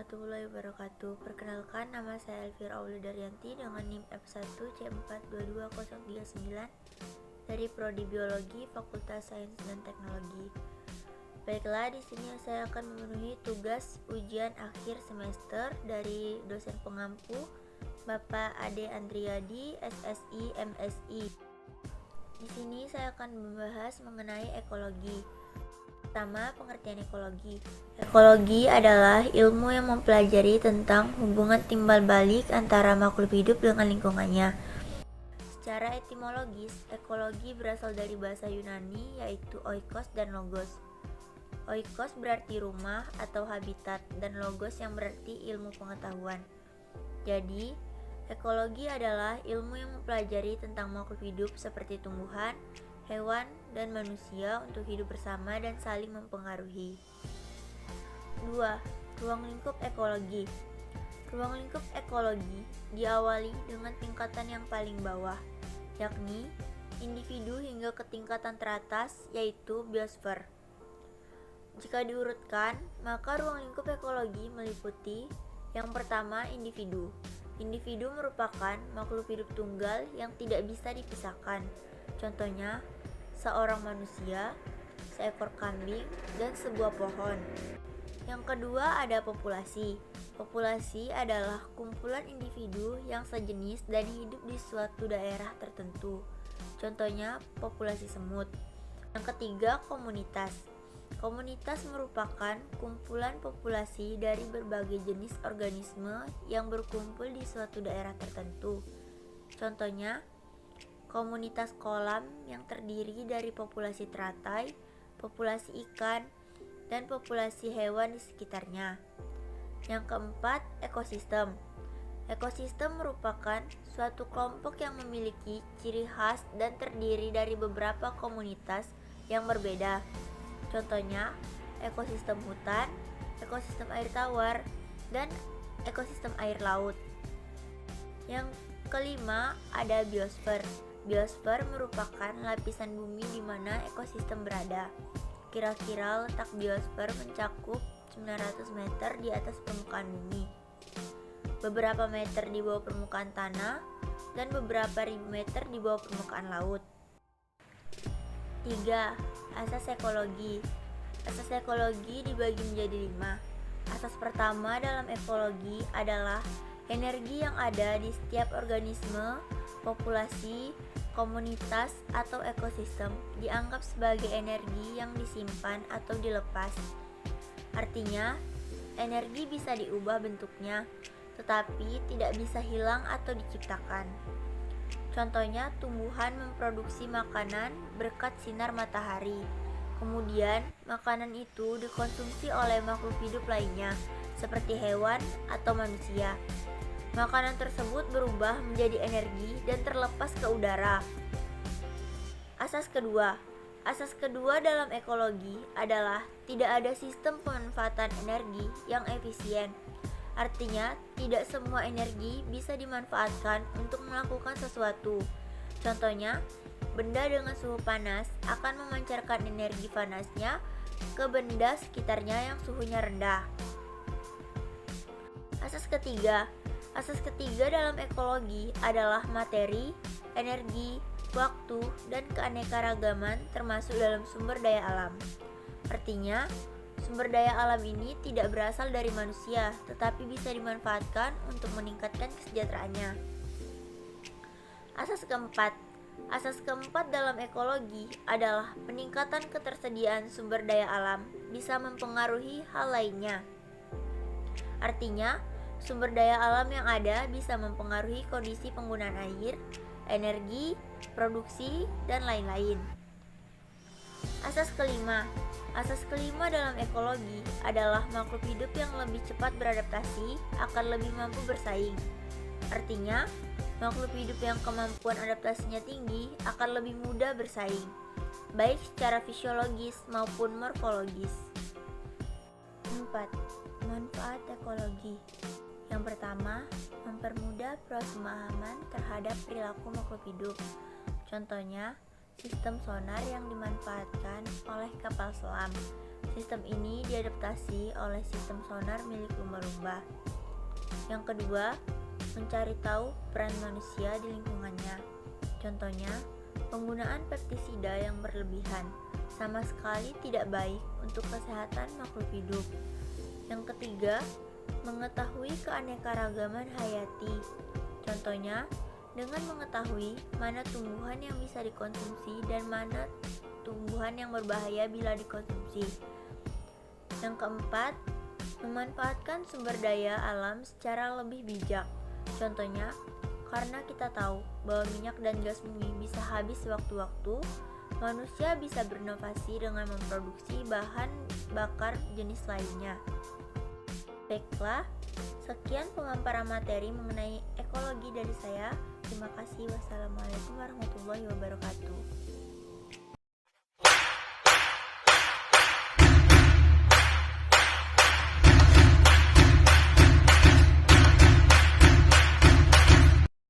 warahmatullahi wabarakatuh. Perkenalkan, nama saya Elvira Aulidaryanti dengan NIM F1C4220039 dari Prodi Biologi Fakultas Sains dan Teknologi. Baiklah, di sini saya akan memenuhi tugas ujian akhir semester dari dosen pengampu Bapak Ade Andriadi, SSI, MSI. Di sini saya akan membahas mengenai ekologi. Pertama, pengertian ekologi. Ekologi adalah ilmu yang mempelajari tentang hubungan timbal balik antara makhluk hidup dengan lingkungannya. Secara etimologis, ekologi berasal dari bahasa Yunani yaitu oikos dan logos. Oikos berarti rumah atau habitat dan logos yang berarti ilmu pengetahuan. Jadi, ekologi adalah ilmu yang mempelajari tentang makhluk hidup seperti tumbuhan, hewan, dan manusia untuk hidup bersama dan saling mempengaruhi. 2. Ruang lingkup ekologi. Ruang lingkup ekologi diawali dengan tingkatan yang paling bawah, yakni individu hingga ke tingkatan teratas yaitu biosfer. Jika diurutkan, maka ruang lingkup ekologi meliputi yang pertama individu. Individu merupakan makhluk hidup tunggal yang tidak bisa dipisahkan. Contohnya, seorang manusia, seekor kambing, dan sebuah pohon. Yang kedua ada populasi. Populasi adalah kumpulan individu yang sejenis dan hidup di suatu daerah tertentu. Contohnya, populasi semut. Yang ketiga, komunitas. Komunitas merupakan kumpulan populasi dari berbagai jenis organisme yang berkumpul di suatu daerah tertentu. Contohnya, komunitas kolam yang terdiri dari populasi teratai, populasi ikan, dan populasi hewan di sekitarnya. Yang keempat, ekosistem. Ekosistem merupakan suatu kelompok yang memiliki ciri khas dan terdiri dari beberapa komunitas yang berbeda. Contohnya, ekosistem hutan, ekosistem air tawar, dan ekosistem air laut. Yang kelima, ada biosfer. Biosfer merupakan lapisan bumi di mana ekosistem berada. Kira-kira letak biosfer mencakup 900 meter di atas permukaan bumi, beberapa meter di bawah permukaan tanah, dan beberapa ribu meter di bawah permukaan laut. 3. Asas ekologi. Asas ekologi dibagi menjadi 5. Asas pertama dalam ekologi adalah energi yang ada di setiap organisme, populasi, komunitas, atau ekosistem dianggap sebagai energi yang disimpan atau dilepas. Artinya, energi bisa diubah bentuknya, tetapi tidak bisa hilang atau diciptakan. Contohnya, tumbuhan memproduksi makanan berkat sinar matahari. Kemudian, makanan itu dikonsumsi oleh makhluk hidup lainnya, seperti hewan atau manusia. Makanan tersebut berubah menjadi energi dan terlepas ke udara. Asas kedua. Asas kedua dalam ekologi adalah tidak ada sistem pemanfaatan energi yang efisien. Artinya, tidak semua energi bisa dimanfaatkan untuk melakukan sesuatu. Contohnya, benda dengan suhu panas akan memancarkan energi panasnya ke benda sekitarnya yang suhunya rendah. Asas ketiga. Asas ketiga dalam ekologi adalah materi, energi, waktu, dan keanekaragaman termasuk dalam sumber daya alam. Artinya, sumber daya alam ini tidak berasal dari manusia, tetapi bisa dimanfaatkan untuk meningkatkan kesejahteraannya. Asas keempat. Asas keempat dalam ekologi adalah peningkatan ketersediaan sumber daya alam bisa mempengaruhi hal lainnya. Artinya, sumber daya alam yang ada bisa mempengaruhi kondisi penggunaan air, energi, produksi, dan lain-lain. Asas kelima. Asas kelima dalam ekologi adalah makhluk hidup yang lebih cepat beradaptasi akan lebih mampu bersaing. Artinya, makhluk hidup yang kemampuan adaptasinya tinggi akan lebih mudah bersaing, baik secara fisiologis maupun morfologis. 4. Manfaat ekologi. Yang pertama, mempermudah proses pemahaman terhadap perilaku makhluk hidup. Contohnya, sistem sonar yang dimanfaatkan oleh kapal selam Sistem ini diadaptasi oleh sistem sonar milik lumba-lumba. Yang kedua, mencari tahu peran manusia di lingkungannya. Contohnya, penggunaan pestisida yang berlebihan sama sekali tidak baik untuk kesehatan makhluk hidup. Yang ketiga, mengetahui keanekaragaman hayati. Contohnya, dengan mengetahui mana tumbuhan yang bisa dikonsumsi dan mana tumbuhan yang berbahaya bila dikonsumsi. Yang keempat, memanfaatkan sumber daya alam secara lebih bijak. Contohnya, karena kita tahu bahwa minyak dan gas bumi bisa habis sewaktu-waktu, manusia bisa berinovasi dengan memproduksi bahan bakar jenis lainnya. Baiklah, sekian pemaparan materi mengenai ekologi dari saya. Terima kasih. Wassalamualaikum warahmatullahi wabarakatuh.